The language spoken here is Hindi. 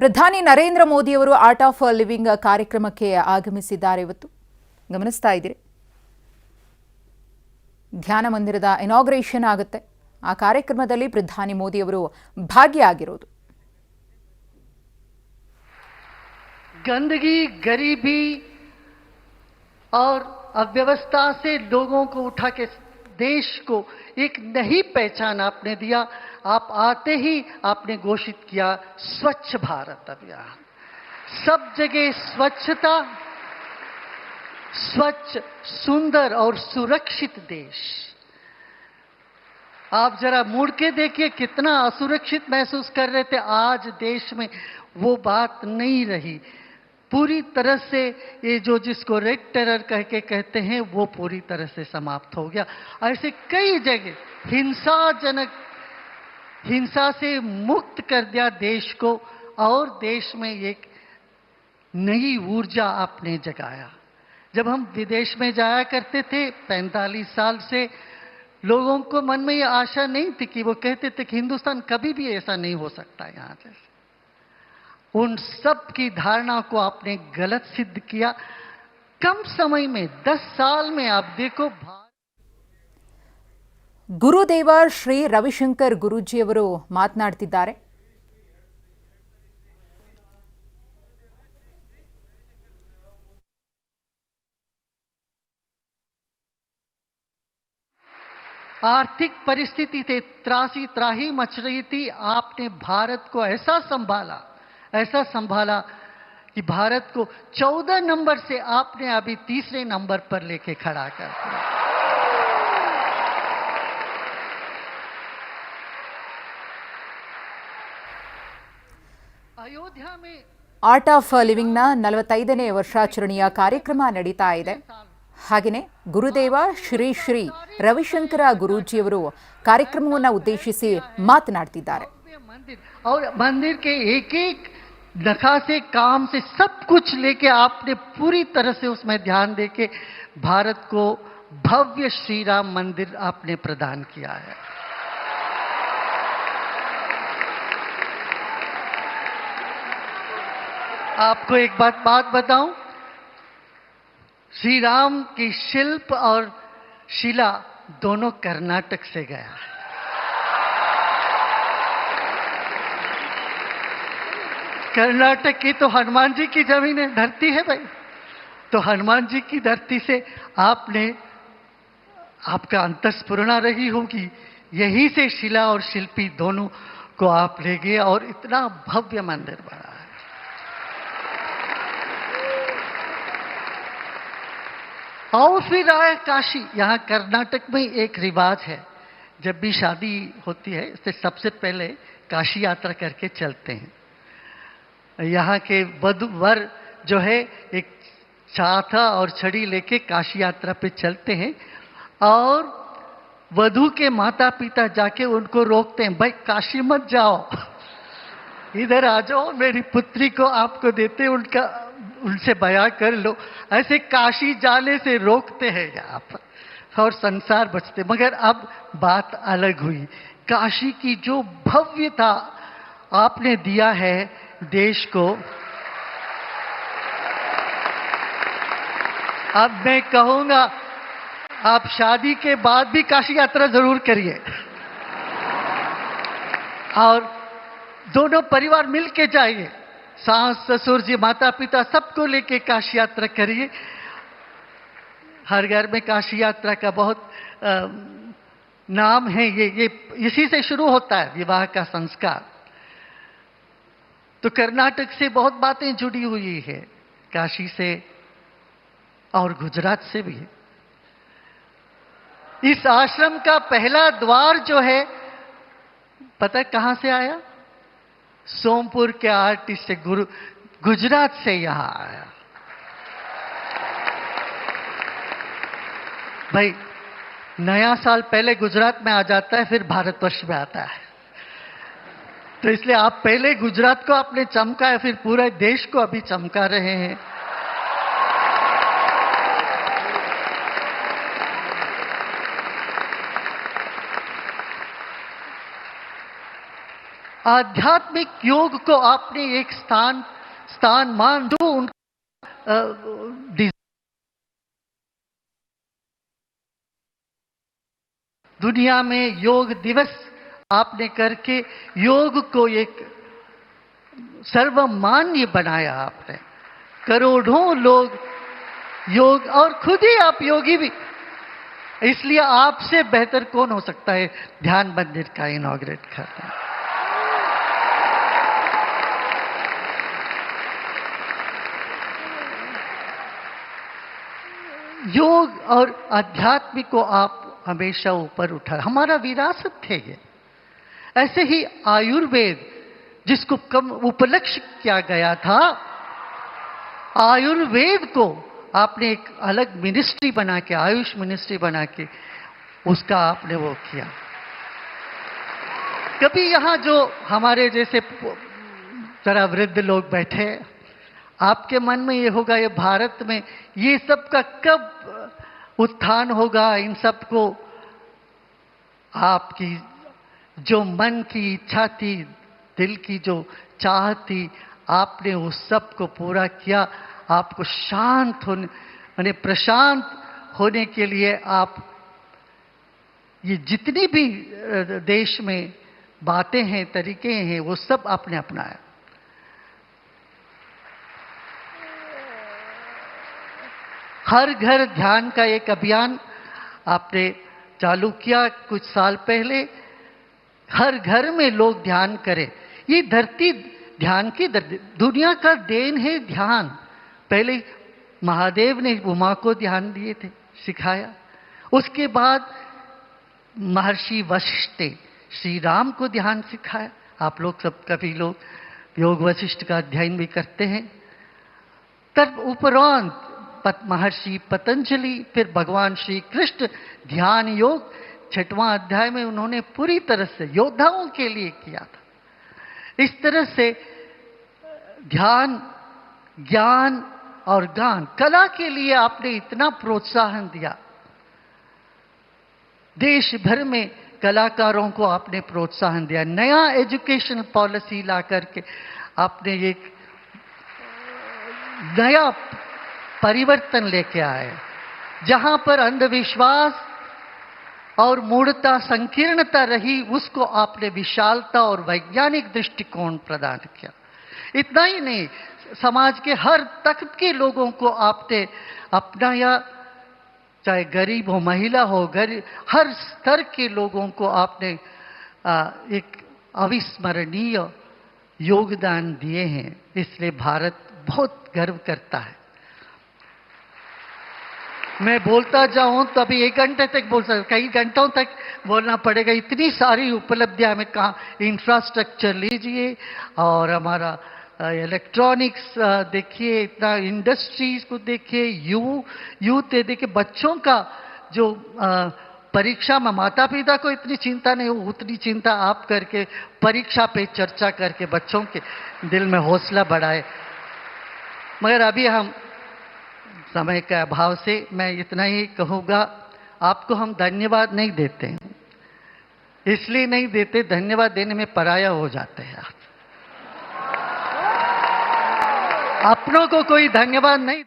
ಪ್ರಧಾನಿ ನರೇಂದ್ರ ಮೋದಿ ಅವರು ಆರ್ಟ್ ಆಫ್ ಲಿವಿಂಗ್ ಕಾರ್ಯಕ್ರಮಕ್ಕೆ ಆಗಮಿಸಿದ್ದಾರೆ. ಇವತ್ತು ಗಮನಿಸ್ತಾ ಇದ್ದೀರಿ, ಧ್ಯಾನ ಮಂದಿರದ ಇನಾಗ್ರೇಷನ್ ಆಗುತ್ತೆ. ಆ ಕಾರ್ಯಕ್ರಮದಲ್ಲಿ ಪ್ರಧಾನಿ ಮೋದಿ ಅವರು ಭಾಗಿಯಾಗಿರೋದು. गंदगी, गरीबी और अव्यवस्था से लोगों को उठा के देश को एक नई पहचान आपने दिया. आप आते ही आपने घोषित किया स्वच्छ भारत अभियान. सब जगह स्वच्छता, स्वच्छ, सुंदर और सुरक्षित देश. आप जरा मुड़ के देखिए कितना असुरक्षित महसूस कर रहे थे. आज देश में वो बात नहीं रही. पूरी तरह से ये जो जिसको रेड टेरर कह के कहते हैं वो पूरी तरह से समाप्त हो गया. ऐसे कई जगह हिंसा से मुक्त कर दिया देश को और देश में एक नई ऊर्जा आपने जगाया. जब हम विदेश में जाया करते थे 45 साल से, लोगों को मन में ये आशा नहीं थी कि वो कहते थे कि हिंदुस्तान कभी भी ऐसा नहीं हो सकता यहाँ जैसे. उन सब की धारणा को आपने गलत सिद्ध किया. कम समय में 10 साल में आप देखो. ಗುರುದೇವ ಶ್ರೀ ರವಿಶಂಕರ್ ಗುರೂಜಿಯವರು ಮಾತನಾಡ್ತಿದ್ದಾರೆ. आर्थिक परिस्थिति से त्राही मच रही थी. आपने भारत को ऐसा संभाला कि भारत को 14 नंबर से आपने अभी तीसरे नंबर पर लेके खड़ा कर दिया. अयोध्या में ಆರ್ಟ್ ಆಫ್ ಲಿವಿಂಗ್ನ 45ನೇ ವರ್ಷಾಚರಣೆಯ ಕಾರ್ಯಕ್ರಮ ನಡೀತಾ ಇದೆ. ಹಾಗೆಯೇ ಗುರುದೇವ ಶ್ರೀ ಶ್ರೀ ರವಿಶಂಕರ ಗುರೂಜಿಯವರು ಕಾರ್ಯಕ್ರಮವನ್ನು ಉದ್ದೇಶಿಸಿ ಮಾತನಾಡ್ತಿದ್ದಾರೆ. और मंदिर के एक नखासे काम से सब कुछ लेके आपने पूरी तरह से उसमें ध्यान देके भारत को भव्य श्री राम मंदिर आपने प्रदान किया है. आपको एक बात बताऊं, श्री राम की शिल्प और शिला दोनों कर्नाटक से गया है. कर्नाटक की तो हनुमान जी की जमीन है, धरती है भाई. तो हनुमान जी की धरती से आपका अंतस्फुरणा रही होगी. यहीं से शिला और शिल्पी दोनों को आप ले गए और इतना भव्य मंदिर बना है. और फिर आए काशी. यहाँ कर्नाटक में एक रिवाज है, जब भी शादी होती है इससे सबसे पहले काशी यात्रा करके चलते हैं. यहाँ के वर जो है एक छाता और छड़ी लेके काशी यात्रा पे चलते हैं और वधू के माता पिता जाके उनको रोकते हैं, भाई काशी मत जाओ, इधर आ जाओ, मेरी पुत्री को आपको देते, उनसे बयां कर लो. ऐसे काशी जाने से रोकते हैं यहाँ पर और संसार बचते. मगर अब बात अलग हुई. काशी की जो भव्यता आपने दिया है देश को, अब मैं कहूंगा आप शादी के बाद भी काशी यात्रा जरूर करिए और दोनों परिवार मिलके जाइए. सास ससुर जी, माता पिता सबको लेके काशी यात्रा करिए. हर घर में काशी यात्रा का बहुत नाम है. ये इसी से शुरू होता है विवाह का संस्कार. तो कर्नाटक से बहुत बातें जुड़ी हुई है, काशी से और गुजरात से भी. इस आश्रम का पहला द्वार जो है पता कहां से आया? सोमपुर के आर्टिस्ट से गुजरात से यहां आया. भाई नया साल पहले गुजरात में आ जाता है, फिर भारतवर्ष में आता है. तो इसलिए आप पहले गुजरात को आपने चमकाया, फिर पूरे देश को अभी चमका रहे हैं. आध्यात्मिक योग को आपने एक स्थान मान दो उन दुनिया में योग दिवस आपने करके योग को एक सर्वमान्य बनाया आपने। करोड़ों लोग योग, और खुद ही आप योगी भी, इसलिए आपसे बेहतर कौन हो सकता है ध्यान मंदिर का इनॉग्रेट करना। योग और आध्यात्मिक को आप हमेशा ऊपर उठा, हमारा विरासत थे ये। ऐसे ही आयुर्वेद जिसको कम उपलक्ष्य किया गया था, आयुर्वेद को आपने एक अलग मिनिस्ट्री बना के, आयुष मिनिस्ट्री बना के उसका आपने वो किया। कभी यहां जो हमारे जैसे जरा वृद्ध लोग बैठे, आपके मन में ये होगा ये भारत में ये सब का कब उत्थान होगा, इन सब को आपकी जो मन की इच्छा थी, दिल की जो चाह थी, आपने उस सब को पूरा किया। आपको शांत होने माने प्रशांत होने के लिए आप ये जितनी भी देश में बातें हैं, तरीके हैं, वो सब आपने अपनाया। हर घर ध्यान का एक अभियान आपने चालू किया कुछ साल पहले। हर घर में लोग ध्यान करें। ये धरती ध्यान की दुनिया का देन है ध्यान। पहले महादेव ने उमा को ध्यान दिए थे, सिखाया। उसके बाद महर्षि वशिष्ठ ने श्री राम को ध्यान सिखाया। आप लोग सब कभी लोग योग वशिष्ठ का अध्ययन भी करते हैं। तब उपरांत महर्षि पतंजलि, फिर भगवान श्री कृष्ण ध्यान योग 6वां अध्याय में उन्होंने पूरी तरह से योद्धाओं के लिए किया था। इस तरह से ध्यान, ज्ञान और गान, कला के लिए आपने इतना प्रोत्साहन दिया। देश भर में कलाकारों को आपने प्रोत्साहन दिया। नया एजुकेशन पॉलिसी ला करके आपने एक नया परिवर्तन लेके आए, जहां पर अंधविश्वास और मूढ़ता, संकीर्णता रही, उसको आपने विशालता और वैज्ञानिक दृष्टिकोण प्रदान किया। इतना ही नहीं, समाज के हर तबके के लोगों को आपने अपनाया, चाहे गरीब हो, महिला हो, हर स्तर के लोगों को आपने एक अविस्मरणीय योगदान दिए हैं। इसलिए भारत बहुत गर्व करता है। मैं बोलता जाऊं तो अभी 1 घंटे तक बोल सकता, कई घंटों तक बोलना पड़ेगा। इतनी सारी उपलब्धियां में कहा, इंफ्रास्ट्रक्चर लीजिए और हमारा इलेक्ट्रॉनिक्स देखिए, इतना इंडस्ट्रीज को देखिए, यूथ देखिए, बच्चों का जो परीक्षा में माता पिता को इतनी चिंता नहीं हो, उतनी चिंता आप करके परीक्षा पे चर्चा करके बच्चों के दिल में हौसला बढ़ाए। मगर अभी हम समय के अभाव से मैं इतना ही कहूँगा, आपको हम धन्यवाद नहीं देते हैं। इसलिए नहीं देते, धन्यवाद देने में पराया हो जाते हैं आप। अपनों को कोई धन्यवाद नहीं